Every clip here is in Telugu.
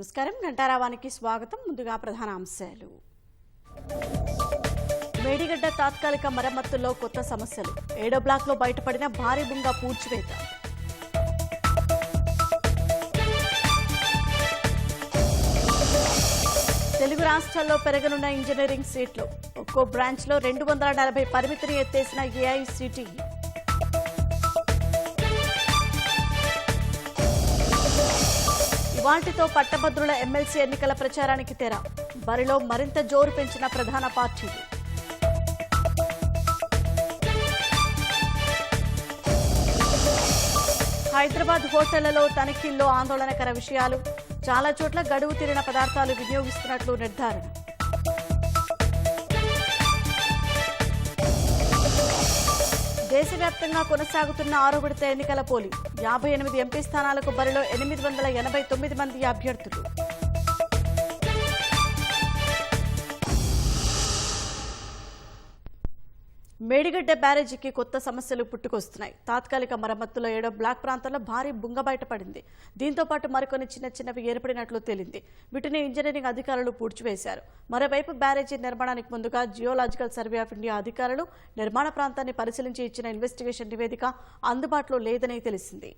నమస్కారం గంటారావానికి స్వాగతం. ముందుగా ప్రధాన అంశాలు. మేడిగడ్డ తాత్కాలిక మరమ్మతుల్లో కొత్త సమస్యలు. 7వ బ్లాక్లో బయటపడిన భారీ బుంగ పూడ్చివేత. తెలుగు రాష్ట్రాల్లో పెరగనున్న ఇంజనీరింగ్ సీట్లు. ఒక్కో బ్రాంచ్లో 240 పరిమితిని ఎత్తేసిన ఏఐసిటిఈ. వాటితో పట్టభద్రుల ఎమ్మెల్సీ ఎన్నికల ప్రచారానికి తెర. బరిలో మరింత జోరు పెంచిన ప్రధాన పార్టీలు. హైదరాబాద్ హోటళ్లలో తనిఖీల్లో ఆందోళనకర విషయాలు. చాలా చోట్ల గడువు తీరిన పదార్థాలు వినియోగిస్తున్నట్లు నిర్ధారణ. దేశవ్యాప్తంగా కొనసాగుతున్న 6వ విడత ఎన్నికల పోలింగ్. 58 ఎంపీ స్థానాలకు బరిలో 889 మంది అభ్యర్థులు. మేడిగడ్డ బ్యారేజీకి కొత్త సమస్యలు పుట్టుకొస్తున్నాయి. తాత్కాలిక మరమ్మతుల్లో 7వ బ్లాక్ ప్రాంతంలో భారీ బుంగ బయటపడింది. దీంతో పాటు మరికొన్ని చిన్నవి ఏర్పడినట్లు తేలింది. వీటిని ఇంజనీరింగ్ అధికారులు పూడ్చివేశారు. మరోవైపు బ్యారేజీ నిర్మాణానికి ముందుగా జియోలాజికల్ సర్వే ఆఫ్ ఇండియా అధికారులు నిర్మాణ ప్రాంతాన్ని పరిశీలించి ఇచ్చిన ఇన్వెస్టిగేషన్ నివేదిక అందుబాటులో లేదని తెలిసింది.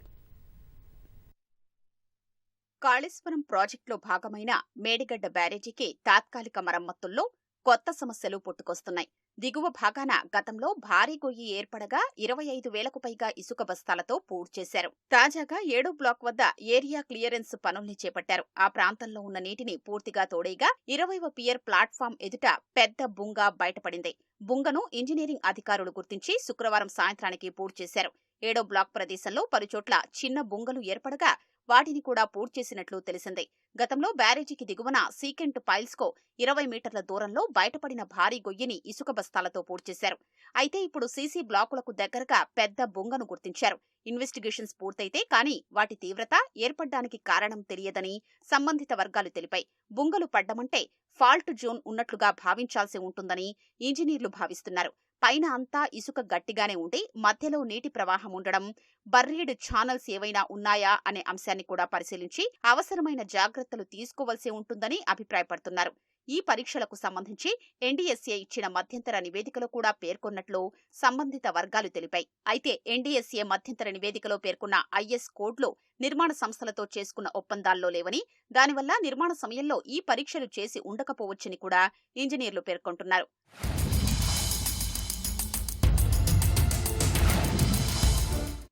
కాళేశ్వరం ప్రాజెక్టులో భాగమైన మేడిగడ్డ బ్యారేజీకి తాత్కాలిక మరమ్మతుల్లో కొత్త సమస్యలు పుట్టుకొస్తున్నాయి. దిగువ భాగాన గతంలో భారీ గొయ్యి ఏర్పడగా 25,000కు పైగా ఇసుక బస్తాలతో పూడ్చేశారు. తాజాగా 7వ బ్లాక్ వద్ద ఏరియా క్లియరెన్స్ పనుల్ని చేపట్టారు. ఆ ప్రాంతంలో ఉన్న నీటిని పూర్తిగా తోడేగా 20వ పియర్ ప్లాట్ఫామ్ ఎదుట పెద్ద బుంగ బయటపడింది. బుంగను ఇంజనీరింగ్ అధికారులు గుర్తించి శుక్రవారం సాయంత్రానికి పూడ్చేశారు. 7వ బ్లాక్ ప్రదేశంలో పలుచోట్ల చిన్న బుంగలు ఏర్పడగా వాటిని కూడా పూడ్చేసినట్లు తెలిసింది. గతంలో బ్యారేజీకి దిగువన సీకెంట్ పైల్స్ కో 20 మీటర్ల దూరంలో బయటపడిన భారీ గొయ్యిని ఇసుక బస్తాలతో పూడ్చేశారు. అయితే ఇప్పుడు సీసీ బ్లాకులకు దగ్గరగా పెద్ద బుంగను గుర్తించారు. ఇన్వెస్టిగేషన్స్ పూర్తయితే కానీ వాటి తీవ్రత ఏర్పడ్డానికి కారణం తెలియదని సంబంధిత వర్గాలు తెలిపాయి. బుంగలు పడ్డమంటే ఫాల్ట్ జోన్ ఉన్నట్లుగా భావించాల్సి ఉంటుందని ఇంజనీర్లు భావిస్తున్నారు. పైన అంతా ఇసుక గట్టిగానే ఉండి మధ్యలో నీటి ప్రవాహం ఉండడం, బర్రీడ్ ఛానల్స్ ఏవైనా ఉన్నాయా అనే అంశాన్ని కూడా పరిశీలించి అవసరమైన జాగ్రత్తలు తీసుకోవాల్సి ఉంటుందని అభిప్రాయపడుతున్నారు. ఈ పరీక్షలకు సంబంధించి ఎన్డీఎస్ఏ ఇచ్చిన మధ్యంతర నివేదికలో కూడా పేర్కొన్నట్లు సంబంధిత వర్గాలు తెలిపాయి. అయితే ఎన్డీఎస్ఏ మధ్యంతర నివేదికలో పేర్కొన్న ఐఎస్ కోడ్లో నిర్మాణ సంస్థలతో చేసుకున్న ఒప్పందాల్లో లేవని, దానివల్ల నిర్మాణ సమయంలో ఈ పరీక్షలు చేసి ఉండకపోవచ్చని కూడా ఇంజనీర్లు పేర్కొంటున్నారు.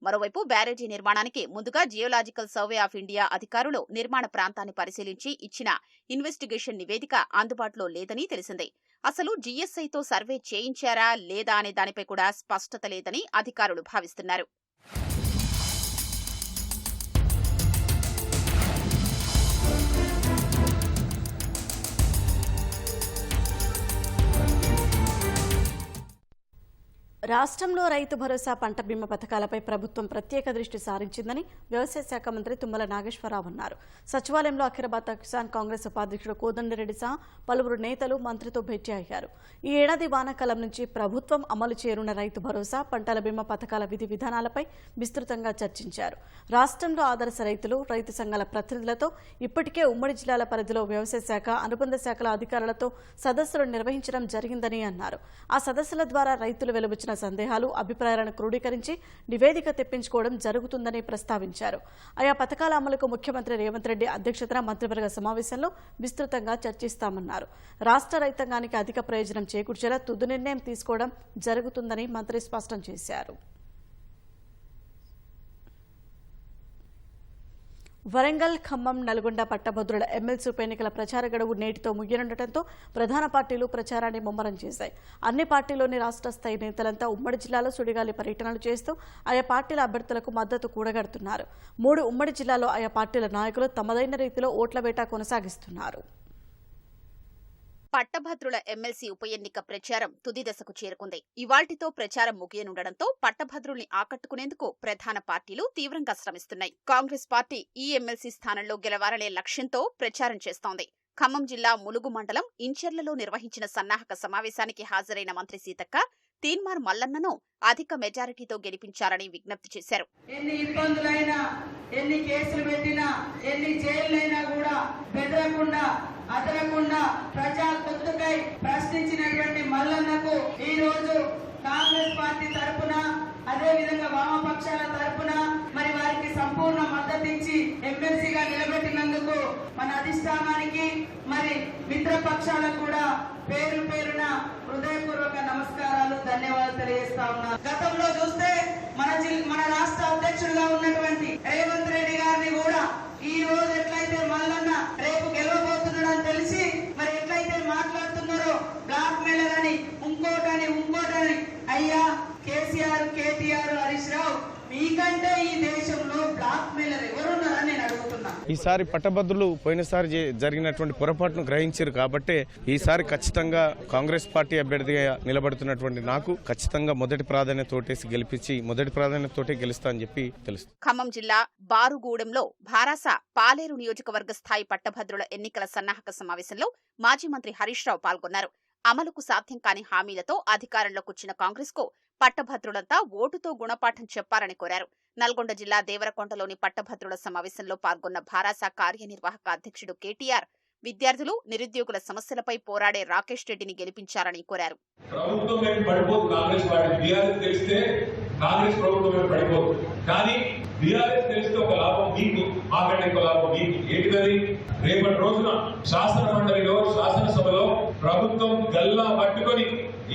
మరోవైపు బ్యారేజీ నిర్మాణానికి ముందుగా జియోలాజికల్ సర్వే ఆఫ్ ఇండియా అధికారులు నిర్మాణ ప్రాంతాన్ని పరిశీలించి ఇచ్చిన ఇన్వెస్టిగేషన్ నివేదిక అందుబాటులో లేదని తెలిసింది. అసలు జీఎస్ఐతో సర్వే చేయించారా లేదా అనే దానిపై కూడా స్పష్టత లేదని అధికారులు భావిస్తున్నారు. రాష్ట్రంలో రైతు భరోసా పంట బీమా పథకాలపై ప్రభుత్వం ప్రత్యేక దృష్టి సారించిందని వ్యవసాయ శాఖ మంత్రి తుమ్మల నాగేశ్వరరావు అన్నారు. సచివాలయంలో అఖిల భారత కిసాన్ కాంగ్రెస్ ఉపాధ్యక్షుడు కోదండరెడ్డి సహా పలువురు నేతలు మంత్రితో భేటీ అయ్యారు. ఈ ఏడాది వానాకాలం నుంచి ప్రభుత్వం అమలు చేయనున్న రైతు భరోసా పంటల బీమా పథకాల విధి విధానాలపై విస్తృతంగా చర్చించారు. రాష్ట్రంలో ఆదర్శ రైతులు, రైతు సంఘాల ప్రతినిధులతో ఇప్పటికే ఉమ్మడి జిల్లాల పరిధిలో వ్యవసాయ శాఖ, అనుబంధ శాఖల అధికారులతో సదస్సులు నిర్వహించడం జరిగిందని అన్నారు. ఆ సదస్సుల ద్వారా రైతులు వెలువచ్చిన సందేహాలు, అభిప్రాయాలను క్రోడీకరించి నివేదిక తెప్పించుకోవడం జరుగుతుందని ప్రస్తావించారు. ఆయా పథకాల అమలుకు ముఖ్యమంత్రి రేవంత్ రెడ్డి అధ్యక్షతన మంత్రివర్గ సమావేశంలో విస్తృతంగా చర్చిస్తామన్నారు. రాష్ట్ర రైతాంగానికి అధిక ప్రయోజనం చేకూర్చేలా తుది నిర్ణయం తీసుకోవడం జరుగుతుందని మంత్రి స్పష్టం చేశారు. వరంగల్, ఖమ్మం, నల్గొండ పట్టభద్రుల ఎమ్మెల్సీ ఉప ఎన్నికల ప్రచార గడువు నేటితో ముగియనుండటంతో ప్రధాన పార్టీలు ప్రచారాన్ని ముమ్మరం చేశాయి. అన్ని పార్టీలోని రాష్ట్ర స్థాయి నేతలంతా ఉమ్మడి జిల్లాలో సుడిగాలి పర్యటనలు చేస్తూ ఆయా పార్టీల అభ్యర్థులకు మద్దతు కూడగడుతున్నారు. 3 ఉమ్మడి జిల్లాలో ఆయా పార్టీల నాయకులు తమదైన రీతిలో ఓట్ల వేట కొనసాగిస్తున్నారు. పట్టభద్రుల ఎమ్మెల్సీ ఉప ఎన్నిక ప్రచారం తుది దశకు చేరుకుంది. ఇవాళ్టితో ప్రచారం ముగియనుండడంతో పట్టభద్రుల్ని ఆకట్టుకునేందుకు ప్రధాన పార్టీలు తీవ్రంగా శ్రమిస్తున్నాయి. కాంగ్రెస్ పార్టీ ఈ ఎమ్మెల్సీ స్థానంలో గెలవాలనే లక్ష్యంతో ప్రచారం చేస్తోంది. ఖమ్మం జిల్లా ములుగు మండలం ఇంచెర్లలో నిర్వహించిన సన్నాహక సమావేశానికి హాజరైన మంత్రి సీతక్క తీన్మార్ మల్లన్నను అధిక మెజారిటీతో గెలిపించాలని విజ్ఞప్తి చేశారు. ఎన్ని ఇబ్బందులైనా, ఎన్ని కేసులు పెట్టినా, ఎన్ని జైళ్లైనా కూడా అదనకుండా ప్రజా తొత్తుకై ప్రశ్నించినటువంటి మల్లన్నకు ఈ రోజు కాంగ్రెస్ పార్టీ తరపున అదే విధంగా వామపక్షాల తరపున మరి వారికి సంపూర్ణ మద్దతు ఇచ్చి ఎమ్మెల్సీగా నిలబెట్టినందుకు మన అధిష్టానానికి మరి మిత్రపక్షాలకు కూడా పేరు పేరున హృదయపూర్వక నమస్కారాలు, ధన్యవాదాలు తెలియజేస్తా ఉన్నా. గతంలో చూస్తే మన రాష్ట్ర అధ్యక్షుడిగా ఉన్నటువంటి రేవంత్ రెడ్డి గారిని కూడా ఈ రోజు ఎట్లయితే మల్లన్న రేపు గెలవబోతున్నాడని తెలిసి మరి ఎట్లయితే మాట్లాడుతున్నారో బ్లాక్ మెయిలర్ అని ఇంకోటని అయ్యా కేసీఆర్, కేటీఆర్, హరీష్ రావు మీకంటే ఈ దేశంలో బ్లాక్ మెయిలర్ ఎవరున్నారని నేను అడుగుతున్నా. ఈసారి పట్టభద్రులు పోయినసారి జరిగినటువంటి పొరపాటును గ్రహించారు కాబట్టి ఈసారి ఖచ్చితంగా కాంగ్రెస్ పార్టీ అభ్యర్థిగా నిలబడుతున్నటువంటి నాకు ఖచ్చితంగా మొదటి ప్రాధాన్యతోటేసి గెలిపించి మొదటి ప్రాధాన్యతతోటే గెలుస్తా అని చెప్పి తెలుస్తుంది. ఖమ్మం జిల్లా బారుగూడెంలో భారాస పాలేరు నియోజకవర్గ స్థాయి పట్టభద్రుల ఎన్నికల సన్నాహక సమావేశంలో మాజీ మంత్రి హరీష్ రావు పాల్గొన్నారు. అమలుకు సాధ్యం కాని హామీలతో అధికారంలోకి వచ్చిన కాంగ్రెస్ కు పట్టభద్రులంతా ఓటుతో గుణపాఠం చెప్పారని కోరారు. నల్గొండ జిల్లా దేవరకొండలోని పట్టభద్రుల సమావేశంలో పాల్గొన్న భారాస కార్యనిర్వాహక అధ్యక్షుడు కేటీఆర్ విద్యార్థులు, నిరుద్యోగుల సమస్యలపై పోరాడే రాకేష్ రెడ్డిని గెలిపించారని కోరారు. కాంగ్రెస్ ప్రభుత్వం పడిపోదు, కానీ బీఆర్ఎస్ తెలిస్తే ఒక లాభం మీకు, మాకంటే ఒక లాభం మీకు. ఏంటిది? రేపటి రోజున శాసన మండలిలో, శాసనసభలో ప్రభుత్వం గల్లా పట్టుకొని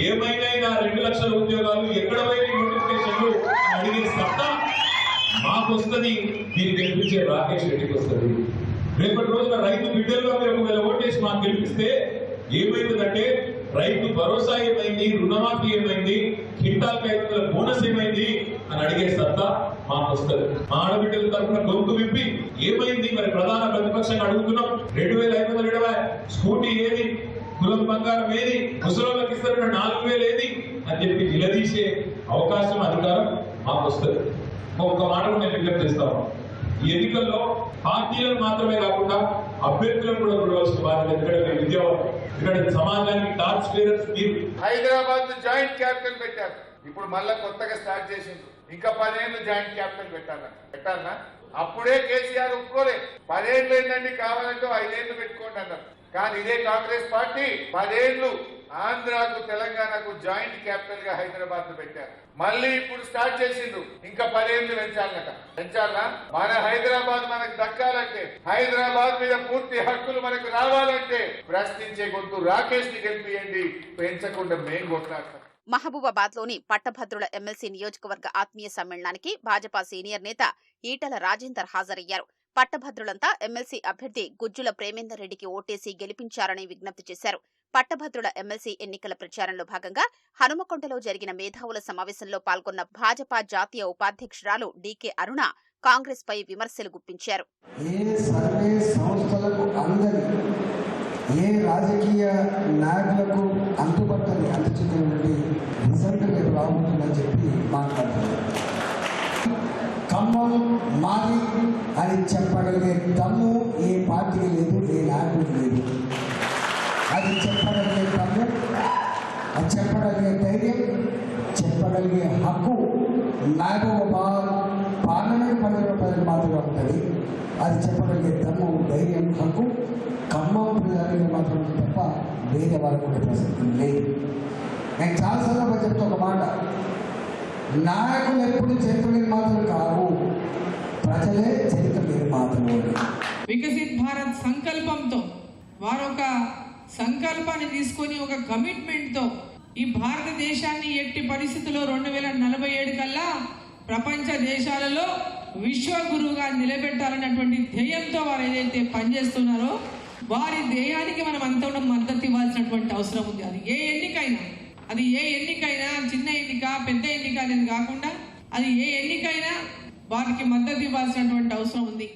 ఏమైనా 2 లక్షల ఉద్యోగాలు ఎక్కడ నోటిఫికేషన్లు అడిగే సత్తా మాకు వస్తుంది. మీరు గెలిపించే రాకేష్ రెడ్డికి వస్తుంది. రేపటి రోజున రైతు బిడ్డల్లో మీరు ఒకవేళ ఓటేసి మాకు గెలిపిస్తే ఏమైందంటే రైతు భరోసా ఏమైంది, రుణమాఫీ ఏమైంది, క్వింటాల్ 500 బోనస్ ఏమైంది అని అడిగే సత్తా మాకు వస్తుంది. మా ఆడబిడ్డల తరఫున గొంతు విప్పి ఏమైంది మరి ప్రధాన ప్రతిపక్షంగా అడుగుతున్నాం. 2520 స్కూటీ ఏది, కులం బంగారం ఏది, ముసలోళ్ళకి ఇస్తున్న 4000 ఏది అని చెప్పి నిలదీసే అవకాశం, అధికారం మాకు వస్తుంది. ఒక్క మాటకు నేను విజ్ఞప్తి చేస్తాను. ఈ ఎన్నికల్లో పార్టీలను మాత్రమే కాకుండా అభ్యర్థులను కూడా చూడవలసిన బాధ్యత. ఇక్కడ విద్యావంతులు, ఇక్కడ సమాజానికి టార్చ్ బేరర్స్ మీరు. హైదరాబాద్ జాయింట్ క్యాపిటల్ పెట్టారు. ఇప్పుడు మళ్ళా కొత్తగా స్టార్ట్ చేసిండ్రు. ఇంకా 10 ఏళ్ళు జాయింట్ క్యాపిటల్ పెట్టాలన్నా అప్పుడే కేసీఆర్ ఒప్పుకోలే. 10 ఏళ్ళు ఏంటండి, కావాలంటే 5 ఏళ్ళు పెట్టుకోండి అన్నారు. కానీ ఇదే కాంగ్రెస్ పార్టీ 10 ఏళ్ళు ఆంధ్రాకు, తెలంగాణకు జాయింట్ క్యాపిటల్ గా హైదరాబాద్ పెట్టారు. మళ్ళీ ఇప్పుడు స్టార్ట్ చేసిండ్రు. ఇంకా 10 ఏళ్ళు పెంచాలనా? మన హైదరాబాద్ మనకు దక్కాలంటే, హైదరాబాద్ మీద పూర్తి హక్కులు మనకు రావాలంటే ప్రశ్నించే గొంతు రాకేష్ ని గెలిపియండి, పెంచకుండా మేం కొట్లాడతాం. మహబూబాబాద్ లోని పట్టభద్రుల ఎమ్మెల్సీ నియోజకవర్గ ఆత్మీయ సమ్మేళనానికి భాజపా సీనియర్ నేత ఈటల రాజేందర్ హాజరయ్యారు. పట్టభద్రులంతా ఎమ్మెల్సీ అభ్యర్థి గుజ్జుల ప్రేమేందర్ రెడ్డికి ఓటేసి గెలిపించారని విజ్ఞప్తి చేశారు. పట్టభద్రుల ఎమ్మెల్సీ ఎన్నికల ప్రచారంలో భాగంగా హనుమకొండలో జరిగిన మేధావుల సమావేశంలో పాల్గొన్న భాజపా జాతీయ ఉపాధ్యక్షురాలు డీకే అరుణ కాంగ్రెస్ పై విమర్శలు గుప్పించారు. ఏ రాజకీయ నాయకులకు అంతుపట్టని అంతుచిన్నటువంటి రిజల్ట్ రేపు రాబోతుందని చెప్పి మాట్లాడుతున్నారు. ఖమ్మం మాది అని చెప్పగలిగే దమ్ము ఏ పార్టీకి లేదు, ఏ నాయకుడికి లేదు. అది చెప్పగలిగే దమ్ము, అది చెప్పగలిగే ధైర్యం, చెప్పగలిగే హక్కు మహబూబాబాద్ పార్లమెంట్ పరిధిలో ప్రజలకు మాత్రమే ఉంటుంది. అది చెప్పగలిగే దమ్ము, ధైర్యం, హక్కు ఖమ్మం ప్రజలకు మాత్రం తప్ప వేరే వాళ్ళకు కూడా ప్రసక్తి లేదు. నేను చాలా సందర్భంగా చెప్తా ఒక మాట, నాయకులు ఎప్పుడు చరిత్ర నిర్మాతలు కావు, ప్రజలే చరిత్ర నిర్మాతలు. వికసిత్ భారత్ సంకల్పంతో వారు ఒక సంకల్పాన్ని తీసుకొని ఒక కమిట్మెంట్తో ఈ భారతదేశాన్ని ఎట్టి పరిస్థితుల్లో 2047 కల్లా ప్రపంచ దేశాలలో విశ్వగురువుగా నిలబెట్టాలన్నటువంటి ధ్యేయంతో వారు ఏదైతే పనిచేస్తున్నారో వారి ధ్యేయానికి మనం అంతా మద్దతు ఇవ్వాల్సినటువంటి అవసరం ఉంది. అది ఏ ఎన్నికైనా చిన్న ఎన్నిక, పెద్ద ఎన్నిక అనేది కాకుండా అది ఏ ఎన్నికైనా వారికి మద్దతు ఇవ్వాల్సినటువంటి అవసరం ఉంది.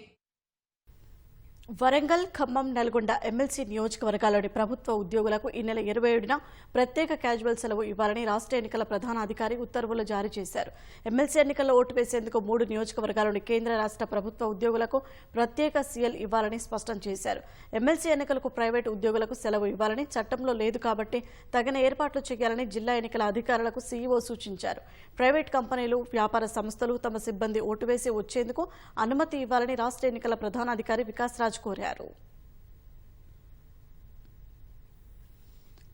వరంగల్, ఖమ్మం, నల్గొండ ఎమ్మెల్సీ నియోజకవర్గాల్లోని ప్రభుత్వ ఉద్యోగులకు ఈ నెల 27న ప్రత్యేక క్యాజువల్ సెలవు ఇవ్వాలని రాష్ట్ర ఎన్నికల ప్రధానాధికారి ఉత్తర్వులు జారీ చేశారు. ఎమ్మెల్సీ ఎన్నికల్లో ఓటు వేసేందుకు 3 నియోజకవర్గాల్లోని కేంద్ర రాష్ట్ర ప్రభుత్వ ఉద్యోగులకు ప్రత్యేక సీఎల్ ఇవ్వాలని స్పష్టం చేశారు. ఎమ్మెల్సీ ఎన్నికలకు ప్రైవేటు ఉద్యోగులకు సెలవు ఇవ్వాలని చట్టంలో లేదు కాబట్టి తగిన ఏర్పాట్లు చేయాలని జిల్లా ఎన్నికల అధికారులకు సీఈఓ సూచించారు. ప్రైవేట్ కంపెనీలు, వ్యాపార సంస్థలు తమ సిబ్బంది ఓటు వేసి వచ్చేందుకు అనుమతి ఇవ్వాలని రాష్ట్ర ఎన్నికల ప్రధానాధికారి వికాస్ రాజ్ కోరారు.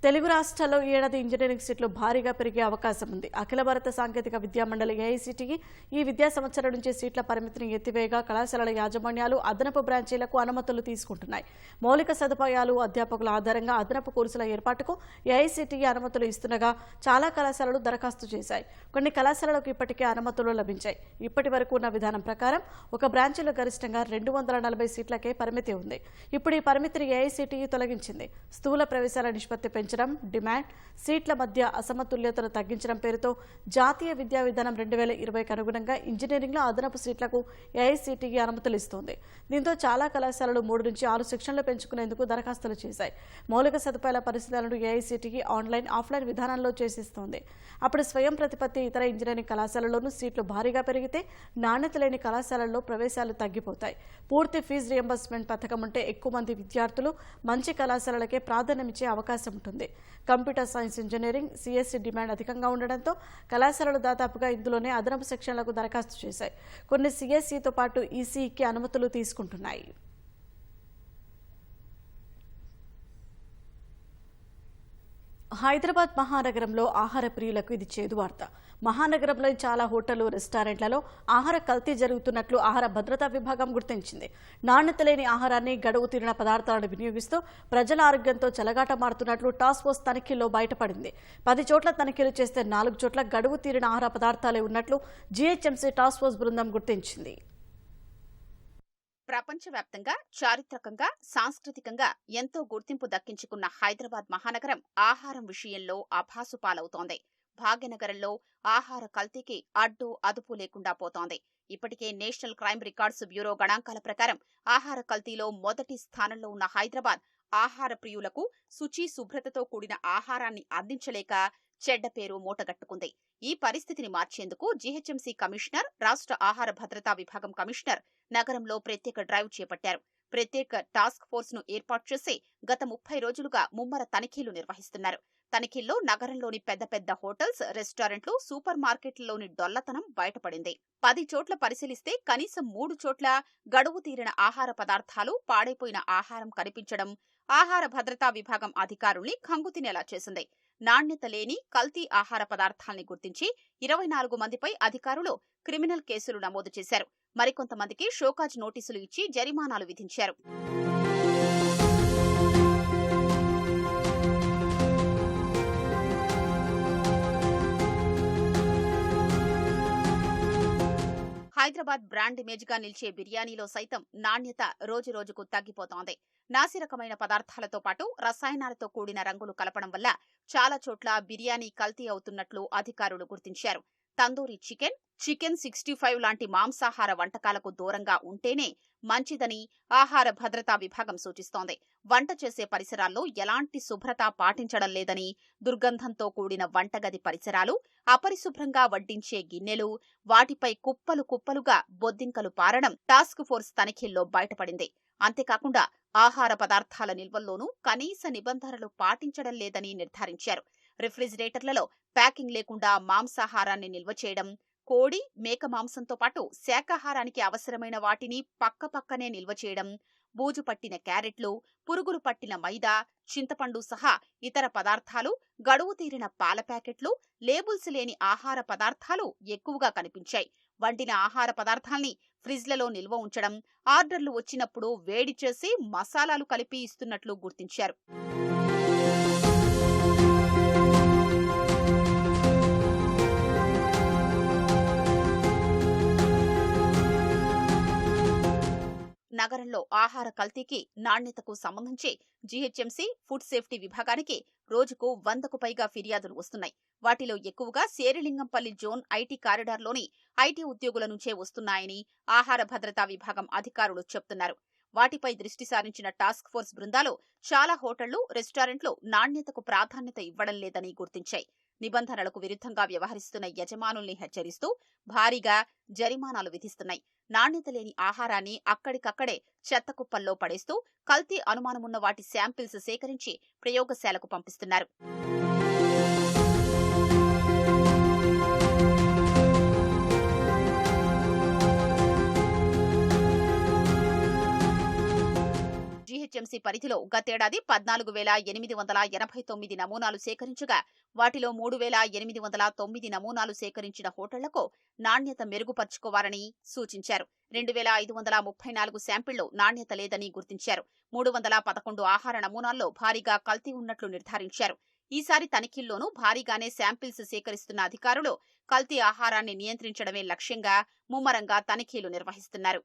తెలుగు రాష్ట్రాల్లో ఈ ఏడాది ఇంజనీరింగ్ సీట్లు భారీగా పెరిగే అవకాశం ఉంది. అఖిల భారత సాంకేతిక విద్యా మండలి ఏఐసిటిఈ ఈ విద్యా సంవత్సరం నుంచి సీట్ల పరిమితిని ఎత్తివేయగా కళాశాలల యాజమాన్యాలు అదనపు బ్రాంచీలకు అనుమతులు తీసుకుంటున్నాయి. మౌలిక సదుపాయాలు, అధ్యాపకుల ఆధారంగా అదనపు కోర్సుల ఏర్పాటుకు ఏఐసిటిఈ అనుమతులు ఇస్తుండగా చాలా కళాశాలలు దరఖాస్తు చేశాయి. కొన్ని కళాశాలలకు ఇప్పటికే అనుమతులు లభించాయి. ఇప్పటి వరకు ఉన్న విధానం ప్రకారం ఒక బ్రాంచీలో గరిష్టంగా 240 సీట్లకే పరిమితి ఉంది. ఇప్పుడు ఈ పరిమితిని ఏఐసిటిఈ తొలగించింది. స్థూల ప్రవేశాల నిష్పత్తి పెంచడం, డిమాండ్, సీట్ల మధ్య అసమతుల్యతను తగ్గించడం పేరుతో జాతీయ విద్యా విధానం 2020కు అనుగుణంగా ఇంజనీరింగ్లో అదనపు సీట్లకు ఏఐసిటిఈ అనుమతులు ఇస్తోంది. దీంతో చాలా కళాశాలలు 3 నుంచి 6 సెక్షన్లు పెంచుకునేందుకు దరఖాస్తులు చేశాయి. మౌలిక సదుపాయాల పరిశీలనను ఏఐసిటిఈ ఆన్లైన్, ఆఫ్లైన్ విధానంలో చేసిస్తోంది. అప్పుడు స్వయం ప్రతిపత్తి ఇతర ఇంజనీరింగ్ కళాశాలల్లోనూ సీట్లు భారీగా పెరిగితే నాణ్యత లేని కళాశాలల్లో ప్రవేశాలు తగ్గిపోతాయి. పూర్తి ఫీజు రియంబర్స్మెంట్ పథకం ఉంటే ఎక్కువ మంది విద్యార్థులు మంచి కళాశాలలకే ప్రాధాన్యమిచ్చే అవకాశం ఉంటుంది. Computer science, engineering, CSC demand అధికంగా ఉండడంతో కళాశాలలు దాదాపుగా ఇందులోనే అదనపు సెక్షన్లకు దరఖాస్తు చేశాయి. కొన్ని సిఎస్సితో పాటు ఈసీఈకి అనుమతులు తీసుకుంటున్నాయి. హైదరాబాద్ మహానగరంలో ఆహార ప్రియులకు ఇది చేదు వార్త. మహానగరంలోని చాలా హోటళ్లు, రెస్టారెంట్లలో ఆహార కల్తీ జరుగుతున్నట్లు ఆహార భద్రతా విభాగం గుర్తించింది. నాణ్యత లేని ఆహారాన్ని, గడువు తీరిన పదార్థాలను వినియోగిస్తూ ప్రజల ఆరోగ్యంతో చెలగాటమాడుతున్నట్లు టాస్క్ ఫోర్స్ తనిఖీల్లో బయటపడింది. 10 చోట్ల తనిఖీలు చేస్తే 4 చోట్ల గడువు తీరిన ఆహార పదార్థాలే ఉన్నట్లు జీహెచ్ఎంసీ టాస్క్ ఫోర్స్ బృందం గుర్తించింది. ప్రపంచవ్యాప్తంగా, చారిత్రకంగా, సాంస్కృతికంగా ఎంతో గుర్తింపు దక్కించుకున్న హైదరాబాద్ మహానగరం ఆహారం విషయంలో అభాసు పాలవుతోంది. భాగ్యనగరంలో ఆహార కల్తీకి అడ్డు అదుపు లేకుండా పోతోంది. ఇప్పటికే నేషనల్ క్రైమ్ రికార్డ్స్ బ్యూరో గణాంకాల ప్రకారం ఆహార కల్తీలో మొదటి స్థానంలో ఉన్న హైదరాబాద్ ఆహార ప్రియులకు శుచి, శుభ్రతతో కూడిన ఆహారాన్ని అందించలేక చెడ్డ పేరు మూటగట్టుకుంది. ఈ పరిస్థితిని మార్చేందుకు జీహెచ్ఎంసీ కమిషనర్, రాష్ట్ర ఆహార భద్రతా విభాగం కమిషనర్ నగరంలో ప్రత్యేక డ్రైవ్ చేపట్టారు. ప్రత్యేక టాస్క్ ఫోర్స్ ను ఏర్పాటు చేసి గత 30 రోజులుగా ముమ్మర తనిఖీలు నిర్వహిస్తున్నారు. తనిఖీల్లో నగరంలోని పెద్ద పెద్ద హోటల్స్, రెస్టారెంట్లు, సూపర్ మార్కెట్లలోని డొల్లతనం బయటపడింది. 10 చోట్ల పరిశీలిస్తే కనీసం 3 చోట్ల గడువు తీరిన ఆహార పదార్థాలు, పాడైపోయిన ఆహారం కనిపించడం ఆహార భద్రతా విభాగం అధికారుల్ని కంగుతినేలా చేసింది. నాణ్యత లేని కల్తీ ఆహార పదార్థాల్ని గుర్తించి 24 మందిపై అధికారులు క్రిమినల్ కేసులు నమోదు చేశారు. మరికొంతమందికి షోకాజ్ నోటీసులు ఇచ్చి జరిమానాలు విధించారు. హైదరాబాద్ బ్రాండ్ ఇమేజ్ గా నిలిచే బిర్యానీలో సైతం నాణ్యత రోజురోజుకు తగ్గిపోతోంది. నాసిరకమైన పదార్థాలతో పాటు రసాయనాలతో కూడిన రంగులు కలపడం వల్ల చాలా చోట్ల బిర్యానీ కల్తీ అవుతున్నట్లు అధికారులు గుర్తించారు. తందూరి చికెన్, చికెన్ 65 లాంటి మాంసాహార వంటకాలకు దూరంగా ఉంటేనే మంచిదని ఆహార భద్రతా విభాగం సూచిస్తోంది. వంట చేసే పరిసరాల్లో ఎలాంటి శుభ్రత పాటించడం లేదని, దుర్గంధంతో కూడిన వంటగది పరిసరాలు, అపరిశుభ్రంగా వడ్డించే గిన్నెలు, వాటిపై కుప్పలు కుప్పలుగా బొద్దింకలు పారడం టాస్క్ ఫోర్స్ తనిఖీల్లో బయటపడింది. అంతేకాకుండా ఆహార పదార్థాల నిల్వల్లోనూ కనీస నిబంధనలు పాటించడం లేదని నిర్ధారించారు. రిఫ్రిజిరేటర్లలో ప్యాకింగ్ లేకుండా మాంసాహారాన్ని నిల్వ చేయడం, కోడి, మేక మాంసంతో పాటు శాకాహారానికి అవసరమైన వాటిని పక్కపక్కనే నిల్వ చేయడం, బూజు పట్టిన క్యారెట్లు, పురుగులు పట్టిన మైదా, చింతపండు సహా ఇతర పదార్థాలు, గడువు తీరిన పాల ప్యాకెట్లు, లేబుల్స్ లేని ఆహార పదార్థాలు ఎక్కువగా కనిపించాయి. వండిన ఆహార పదార్థాల్ని ఫ్రిజ్లలో నిల్వ ఉంచడం, ఆర్డర్లు వచ్చినప్పుడు వేడి చేసి మసాలాలు కలిపి ఇస్తున్నట్లు గుర్తించారు. నగరంలో ఆహార కల్తీకి, నాణ్యతకు సంబంధించి జీహెచ్ఎంసీ ఫుడ్ సేఫ్టీ విభాగానికి రోజుకు 100కు పైగా ఫిర్యాదులు వస్తున్నాయి. వాటిలో ఎక్కువగా శేరిలింగంపల్లి జోన్ ఐటీ కారిడార్లోని ఐటీ ఉద్యోగుల నుంచే వస్తున్నాయని ఆహార భద్రతా విభాగం అధికారులు చెప్తున్నారు. వాటిపై దృష్టి సారించిన టాస్క్ ఫోర్స్ బృందాలు చాలా హోటళ్లు, రెస్టారెంట్లు నాణ్యతకు ప్రాధాన్యత ఇవ్వడం లేదని గుర్తించాయి. నిబంధనలకు విరుద్ధంగా వ్యవహరిస్తున్న యజమానుల్ని హెచ్చరిస్తూ భారీగా జరిమానాలు విధిస్తున్నాయి. నాణ్యత లేని ఆహారాన్ని అక్కడికక్కడే చెత్తకుప్పల్లో పడేస్తూ కల్తీ అనుమానమున్న వాటి శాంపిల్స్ సేకరించి ప్రయోగశాలకు పంపిస్తున్నారు. జీహెచ్ఎంసీ పరిధిలో గతేడాది 14,889 నమూనాలు సేకరించగా వాటిలో 3,809 నమూనాలు సేకరించిన హోటళ్లకు నాణ్యత మెరుగుపర్చుకోవాలని సూచించారు. 2,534 శాంపిళ్లు నాణ్యత లేదని గుర్తించారు. 311 ఆహార నమూనాల్లో భారీగా కల్తీ ఉన్నట్లు నిర్ధారించారు. ఈసారి తనిఖీల్లోనూ భారీగానే శాంపిల్స్ సేకరిస్తున్న అధికారులు కల్తీ ఆహారాన్ని నియంత్రించడమే లక్ష్యంగా ముమ్మరంగా తనిఖీలు నిర్వహిస్తున్నారు.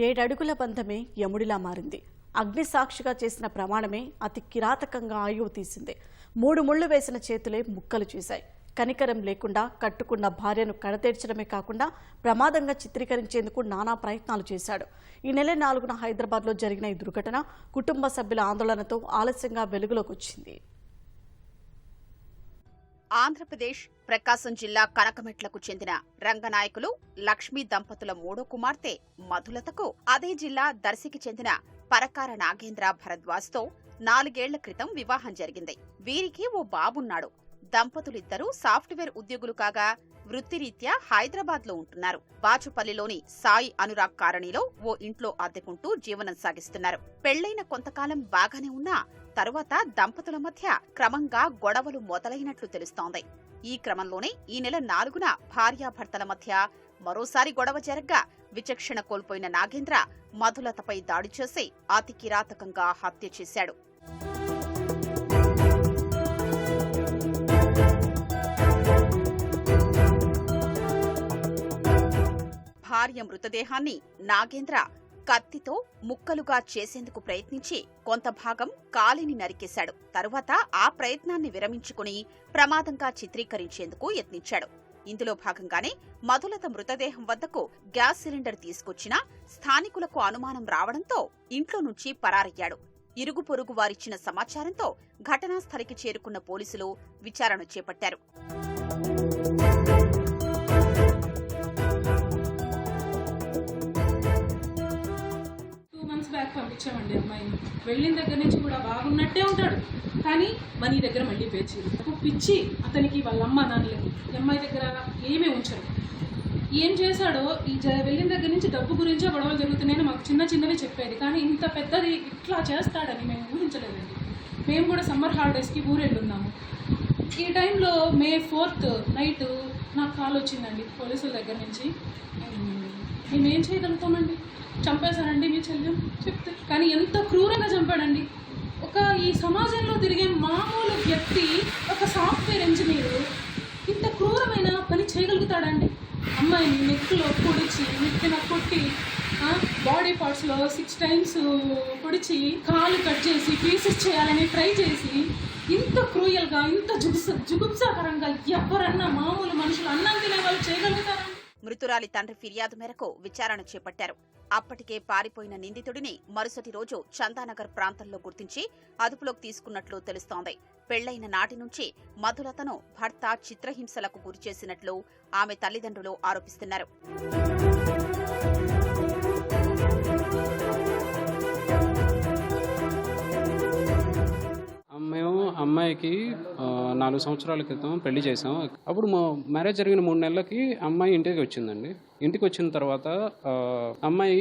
ఏడడుగుల బంధమే యముడిలా మారింది. అగ్నిసాక్షిగా చేసిన ప్రమాణమే అతి కిరాతకంగా ఆయువు తీసింది. 3 ముళ్లు వేసిన చేతులే ముక్కలు చేశాయి. కనికరం లేకుండా కట్టుకున్న భార్యను కడతేర్చడమే కాకుండా ప్రమాదంగా చిత్రీకరించేందుకు నానా ప్రయత్నాలు చేశాడు. ఈ నెల 4న హైదరాబాద్లో జరిగిన ఈ దుర్ఘటన కుటుంబ సభ్యుల ఆందోళనతో ఆలస్యంగా వెలుగులోకి వచ్చింది. ఆంధ్రప్రదేశ్ ప్రకాశం జిల్లా కనకమెట్లకు చెందిన రంగనాయకులు లక్ష్మీ దంపతుల 3వ కుమార్తె మధులతకు అదే జిల్లా దర్శికి చెందిన పరకార నాగేంద్ర భరద్వాజ్తో 4 ఏళ్ల క్రితం వివాహం జరిగింది. వీరికి ఓ బాబున్నాడు. దంపతులిద్దరూ సాఫ్ట్వేర్ ఉద్యోగులు కాగా వృత్తిరీత్యా హైదరాబాద్ లో ఉంటున్నారు. బాచుపల్లిలోని సాయి అనురాగ్ కాలనీలో ఓ ఇంట్లో అద్దెకుంటూ జీవనం సాగిస్తున్నారు. పెళ్లైన కొంతకాలం బాగానే ఉన్నా తరువాత దంపతుల మధ్య క్రమంగా గొడవలు మొదలైనట్లు తెలుస్తోంది. ఈ క్రమంలోనే ఈ నెల 4న భార్యాభర్తల మధ్య మరోసారి గొడవ జరగ్గా విచక్షణ కోల్పోయిన నాగేంద్ర మధులతపై దాడి చేసి అతి కిరాతకంగా హత్య చేశాడు. భార్య మృతదేహాన్ని నాగేంద్ర కత్తితో ముక్కలుగా చేసేందుకు ప్రయత్నించి కొంత భాగం కాలిని నరికేశాడు. తరువాత ఆ ప్రయత్నాన్ని విరమించుకుని ప్రమాదంగా చిత్రీకరించేందుకు యత్నించాడు. ఇందులో భాగంగానే మధులత మృతదేహం వద్దకు గ్యాస్ సిలిండర్ తీసుకొచ్చినా స్థానికులకు అనుమానం రావడంతో ఇంట్లో నుంచి పరారయ్యాడు. ఇరుగు పొరుగు వారిచ్చిన సమాచారంతో ఘటనా స్థలికి చేరుకున్న పోలీసులు విచారణ చేపట్టారు. పంపించామండి అమ్మాయిని. వెళ్ళిన దగ్గర నుంచి కూడా బాగున్నట్టే ఉంటాడు, కానీ మనీ దగ్గర మళ్ళీ పేర్చేది. పిచ్చి అతనికి వాళ్ళ అమ్మ నాన్నలకి అమ్మాయి దగ్గర ఏమీ ఉంచరు. ఏం చేశాడో ఈ వెళ్ళిన దగ్గర నుంచి డబ్బు గురించే గొడవలు జరుగుతున్నాయని మాకు చిన్నవి చెప్పేది, కానీ ఇంత పెద్దది ఇట్లా చేస్తాడని మేము ఊహించలేదండి. మేము కూడా సమ్మర్ హాలిడేస్కి ఊరెళ్ళున్నాము. ఈ టైంలో May 4th నైట్ నాకు కాల్ వచ్చిందండి పోలీసుల దగ్గర నుంచి. మేమేం చేయగలుగుతామండి, చంపేశారండి మీ చెల్లెం చెప్తే. కానీ ఎంత క్రూరంగా చంపాడండి. ఈ సమాజంలో తిరిగే మామూలు వ్యక్తి, ఒక సాఫ్ట్వేర్ ఇంజనీరు ఇంత క్రూరమైన పని చేయగలుగుతాడండి. అమ్మాయిని నెక్లో పొడిచి, నెక్కిన కొట్టి, బాడీ పార్ట్స్లో 6 times పొడిచి, కాలు కట్ చేసి పీసెస్ చేయాలని ట్రై చేసి, ఇంత క్రూయల్గా, ఇంత జుగుప్సాకరంగా ఎవరన్నా మామూలు మనుషులు అన్నం తినే వాళ్ళు చేయగలుగుతారండి. మృతురాలి తండ్రి ఫిర్యాదు మేరకు విచారణ చేపట్టారు. అప్పటికే పారిపోయిన నిందితుడిని మరుసటి రోజు చందానగర్ ప్రాంతంలో గుర్తించి అదుపులోకి తీసుకున్నట్లు తెలుస్తోంది. పెళ్లైన నాటి నుంచి మధులతను భర్త చిత్రహింసలకు గురిచేసినట్లు ఆమె తల్లిదండ్రులు ఆరోపిస్తున్నారు. మేము అమ్మాయికి 4 సంవత్సరాల క్రితం పెళ్లి చేసాం. అప్పుడు మా మ్యారేజ్ జరిగిన 3 నెలలకి అమ్మాయి ఇంటికి వచ్చిందండి. ఇంటికి వచ్చిన తర్వాత అమ్మాయి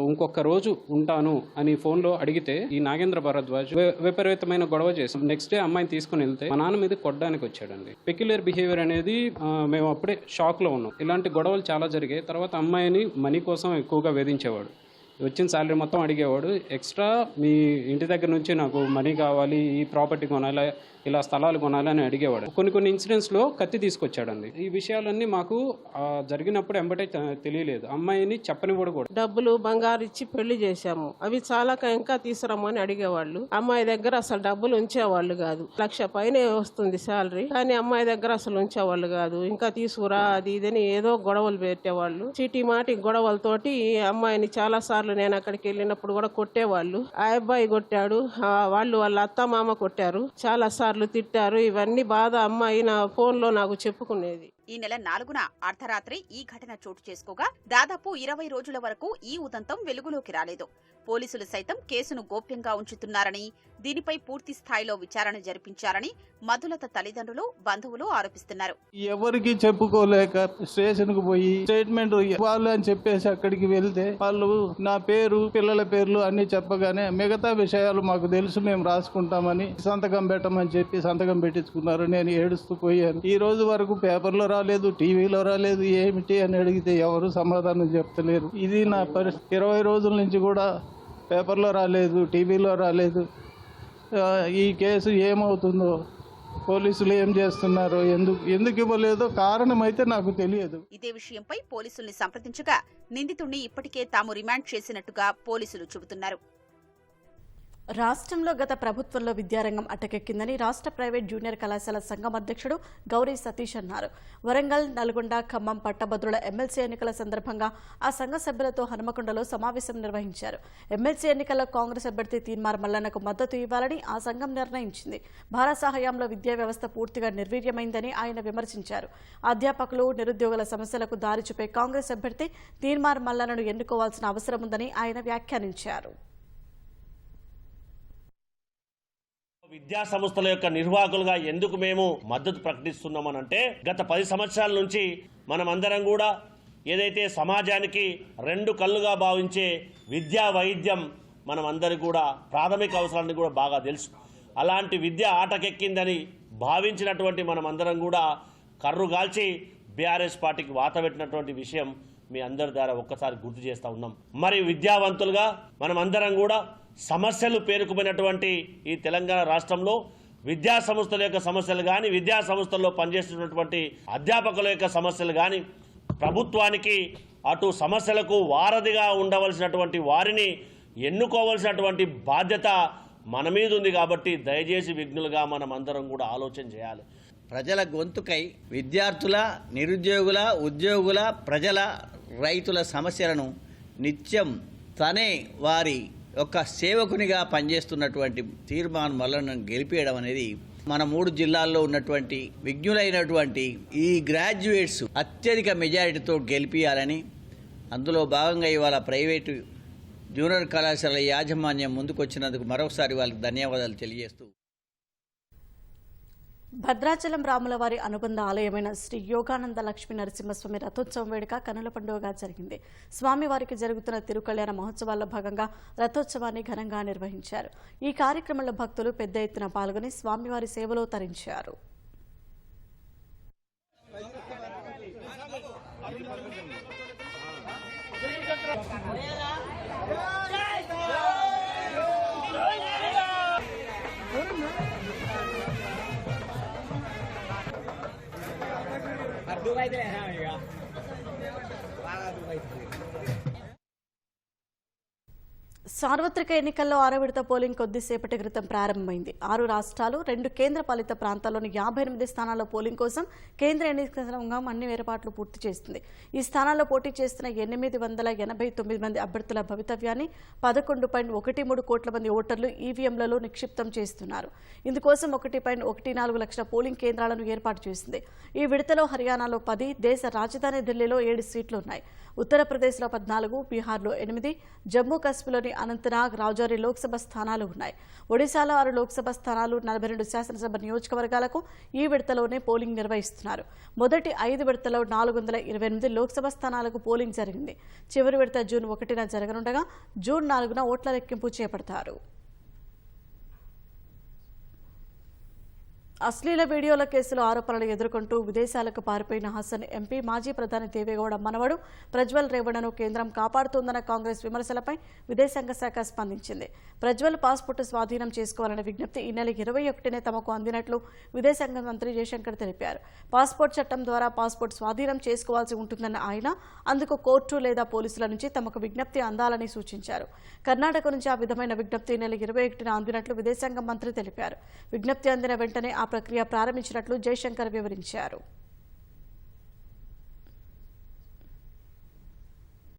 ఇంకొక రోజు ఉంటాను అని ఫోన్లో అడిగితే ఈ నాగేంద్ర భరద్వాజ్ విపరీతమైన గొడవ చేసాం. నెక్స్ట్ డే అమ్మాయిని తీసుకుని వెళ్తే మా నాన్న మీద కొట్టడానికి వచ్చాడండి. పెక్యులర్ బిహేవియర్ అనేది మేము అప్పుడే షాక్లో ఉన్నాం. ఇలాంటి గొడవలు చాలా జరిగాయి. తర్వాత అమ్మాయిని మనీ కోసం ఎక్కువగా వేధించేవాడు. వచ్చిన శాలరీ మొత్తం అడిగేవాడు. ఎక్స్ట్రా మీ ఇంటి దగ్గర నుంచి నాకు మనీ కావాలి, ఈ ప్రాపర్టీ కొనాలి, ఇలా స్థలాలు కొనాలి అని అడిగేవాడు. కొన్ని ఇన్సిడెంట్స్లో కత్తి తీసుకొచ్చాడండి. ఈ విషయాలన్నీ మాకు జరిగినప్పుడు ఎంబటే తెలియలేదు. అమ్మాయిని చెప్పనివ్వడు కూడా. డబ్బులు బంగారు ఇచ్చి పెళ్లి చేశాము, అవి చాలా ఇంకా తీసుకురమ్మని అడిగేవాళ్ళు. అమ్మాయి దగ్గర అసలు డబ్బులు ఉంచేవాళ్ళు కాదు. 1,00,000 పైనే వస్తుంది శాలరీ, కానీ అమ్మాయి దగ్గర అసలు ఉంచేవాళ్ళు కాదు. ఇంకా తీసుకురా అది ఇదని ఏదో గొడవలు పెట్టేవాళ్ళు. చీటీ మాటి గొడవలతోటి అమ్మాయిని చాలా సార్లు నేను అక్కడికి వెళ్ళినప్పుడు కూడా కొట్టేవాళ్ళు. ఆ అబ్బాయి కొట్టాడు, వాళ్ళ అత్త మామ కొట్టారు, చాలా సార్లు తిట్టారు. ఇవన్నీ బాధ అమ్మాయి నా ఫోన్లో నాకు చెప్పుకునేది. ఈ నెల 4న అర్ధరాత్రి ఈ ఘటన చోటు చేసుకోగా దాదాపు 20 రోజుల వరకు ఈ ఉదంతం వెలుగులోకి రాలేదు. పోలీసులు సైతం కేసును గోప్యంగా ఉంచుతున్నారని దీనిపై పూర్తి స్థాయిలో విచారణ జరిపించాలని మధులత తల్లిదండ్రులు, బంధువులు ఆరోపిస్తున్నారు. ఎవరికి చెప్పుకోలేక స్టేషన్ కు పోయి స్టేట్మెంట్ ఇవ్వాలి అని చెప్పేసి అక్కడికి వెళ్తే వాళ్ళు నా పేరు, పిల్లల పేర్లు అన్ని చెప్పగానే మిగతా విషయాలు మాకు తెలుసు, మేము రాసుకుంటామని సంతకం పెట్టమని చెప్పి సంతకం పెట్టించుకున్నారు. నేను ఏడుస్తూ పోయాను. ఈ రోజు వరకు పేపర్లో రాలేదు, టీవీలో రాలేదు. ఏమిటి అని అడిగితే ఎవరు సమాధానం చెప్తలేరు. ఇది నా పరిస్థితి. 20 రోజుల నుంచి కూడా పేపర్లో రాలేదు, టీవీలో రాలేదు. ఈ కేసు ఏమవుతుందో, పోలీసులు ఏం చేస్తున్నారో, ఎందుకు ఇవ్వలేదో కారణం అయితే నాకు తెలియదు. ఇదే విషయంపై పోలీసుల్ని సంప్రదించగా నిందితుడిని ఇప్పటికే తాము రిమాండ్ చేసినట్టుగా పోలీసులు చెబుతున్నారు. రాష్ట్రంలో గత ప్రభుత్వంలో విద్యారంగం అటకెక్కిందని రాష్ట్ర ప్రైవేట్ జూనియర్ కళాశాల సంఘం అధ్యక్షుడు గౌరీ సతీష్ అన్నారు. వరంగల్, నల్గొండ, ఖమ్మం పట్టభద్రుల ఎమ్మెల్సీ ఎన్నికల సందర్భంగా ఆ సంఘ సభ్యులతో హనుమకొండలో సమావేశం నిర్వహించారు. ఎమ్మెల్సీ ఎన్నికల్లో కాంగ్రెస్ అభ్యర్థి తీన్మార్ మల్లన్నకు మద్దతు ఇవ్వాలని ఆ సంఘం నిర్ణయించింది. భారత సహాయంలో విద్యా వ్యవస్థ పూర్తిగా నిర్వీర్యమైందని ఆయన విమర్శించారు. అధ్యాపకులు, నిరుద్యోగుల సమస్యలకు దారి చూపే కాంగ్రెస్ అభ్యర్థి తీన్మార్ మల్లన్నను ఎన్నుకోవాల్సిన అవసరం ఉందని ఆయన వ్యాఖ్యానించారు. విద్యా సంస్థల యొక్క నిర్వాహకులుగా ఎందుకు మేము మద్దతు ప్రకటిస్తున్నామనంటే, గత 10 సంవత్సరాల నుంచి మనమందరం కూడా ఏదైతే సమాజానికి 2 కళ్ళుగా భావించే విద్యా వైద్యం మనమందరికీ కూడా ప్రాథమిక అవసరాన్ని కూడా బాగా తెలుసు. అలాంటి విద్య ఆటకెక్కిందని భావించినటువంటి మనమందరం కూడా కర్రుగాల్చి బీఆర్ఎస్ పార్టీకి వాతపెట్టినటువంటి విషయం మీ అందరి ద్వారా ఒక్కసారి గుర్తు చేస్తూ ఉన్నాం. మరి విద్యావంతులుగా మనమందరం కూడా సమస్యలు పేరుకుపోయినటువంటి ఈ తెలంగాణ రాష్ట్రంలో విద్యా సంస్థల యొక్క సమస్యలు కానీ, విద్యా సంస్థల్లో పనిచేస్తున్నటువంటి అధ్యాపకుల యొక్క సమస్యలు కానీ, ప్రభుత్వానికి అటు సమస్యలకు వారధిగా ఉండవలసినటువంటి వారిని ఎన్నుకోవలసినటువంటి బాధ్యత మన మీద ఉంది. కాబట్టి దయచేసి విఘ్నులుగా మనం అందరం కూడా ఆలోచన చేయాలి. ప్రజల గొంతుకై విద్యార్థుల, నిరుద్యోగుల, ఉద్యోగుల, ప్రజల, రైతుల సమస్యలను నిత్యం తనే వారి ఒక సేవకునిగా పనిచేస్తున్నటువంటి తీన్మార్ మల్లన్నను గెలిపేయడం అనేది మన 3 జిల్లాల్లో ఉన్నటువంటి విజ్ఞులైనటువంటి ఈ గ్రాడ్యుయేట్స్ అత్యధిక మెజారిటీతో గెలిపియాలని, అందులో భాగంగా ఇవాళ ప్రైవేటు జూనియర్ కళాశాల యాజమాన్యం ముందుకొచ్చినందుకు మరొకసారి వాళ్ళకి ధన్యవాదాలు తెలియజేస్తూ, భద్రాచలం రాములవారి అనుబంధ ఆలయమైన శ్రీ యోగానంద లక్ష్మీ నరసింహస్వామి రథోత్సవం వేడుక కనుల పండుగగా జరిగింది. స్వామివారికి జరుగుతున్న తిరుకళ్యాణ మహోత్సవాల్లో భాగంగా రథోత్సవాన్ని ఘనంగా నిర్వహించారు. ఈ కార్యక్రమంలో భక్తులు పెద్ద ఎత్తున పాల్గొని స్వామివారి సేవలో తరించారు. సార్వత్రిక ఎన్నికల్లో 6వ విడత పోలింగ్ కొద్దిసేపటి క్రితం ప్రారంభమైంది. 6 రాష్ట్రాలు, 2 కేంద్ర పాలిత ప్రాంతాల్లోని 58 స్థానాల్లో పోలింగ్ కోసం కేంద్ర ఎన్నికల సంఘం అన్ని ఏర్పాట్లు పూర్తి చేస్తుంది. ఈ స్థానాల్లో పోటీ చేస్తున్న 889 మంది అభ్యర్థుల భవితవ్యాన్ని 11.13 కోట్ల మంది ఓటర్లు ఈవీఎంలలో నిక్షిప్తం చేస్తున్నారు. ఇందుకోసం 1.14 లక్షల పోలింగ్ కేంద్రాలను ఏర్పాటు చేసింది. ఈ విడతలో హర్యానాలో 10, దేశ రాజధాని ఢిల్లీలో 7 సీట్లు ఉన్నాయి. ఉత్తరప్రదేశ్లో 14, బీహార్లో 8, జమ్మూ కాశ్మీర్లోని అనంతనాగ్, రౌజౌరి లోక్సభ స్థానాలు ఉన్నాయి. ఒడిశాలో 6 లోక్సభ స్థానాలు, 42 శాసనసభ నియోజకవర్గాలకు ఈ విడతలోనే పోలింగ్ నిర్వహిస్తున్నారు. మొదటి 5 విడతలో 428 లోక్సభ స్థానాలకు పోలింగ్ జరిగింది. చివరి విడత జూన్ 1న జరగనుండగా జూన్ 4న ఓట్ల లెక్కింపు చేపడతారు. అశ్లీల వీడియోల కేసులో ఆరోపణలు ఎదుర్కొంటూ విదేశాలకు పారిపోయిన హసన్ ఎంపీ, మాజీ ప్రధాని దేవేగౌడ మనవడు ప్రజ్వల్ రేవణ్ణను కేంద్రం కాపాడుతోందన్న కాంగ్రెస్ విమర్శలపై విదేశాంగ శాఖ స్పందించింది. ప్రజ్వల్ పాస్పోర్టు స్వాధీనం చేసుకోవాలనే విజ్ఞప్తి ఈ నెల 21నే తమకు అందినట్లు విదేశాంగ మంత్రి జయశంకర్ తెలిపారు. పాస్పోర్ట్ చట్టం ద్వారా పాస్పోర్ట్ స్వాధీనం చేసుకోవాల్సి ఉంటుందన్న ఆయన అందుకు కోర్టు లేదా పోలీసుల నుంచి తమకు విజ్ఞప్తి అందాలని సూచించారు. కర్ణాటక నుంచి ఆ విధమైన విజ్ఞప్తి ఈ నెల 21న అందినట్లు విదేశాంగ మంత్రి తెలిపారు. విజ్ఞప్తి అందిన వెంటనే ప్రక్రియ ప్రారంభించినట్లు జయశంకర్ వివరించారు.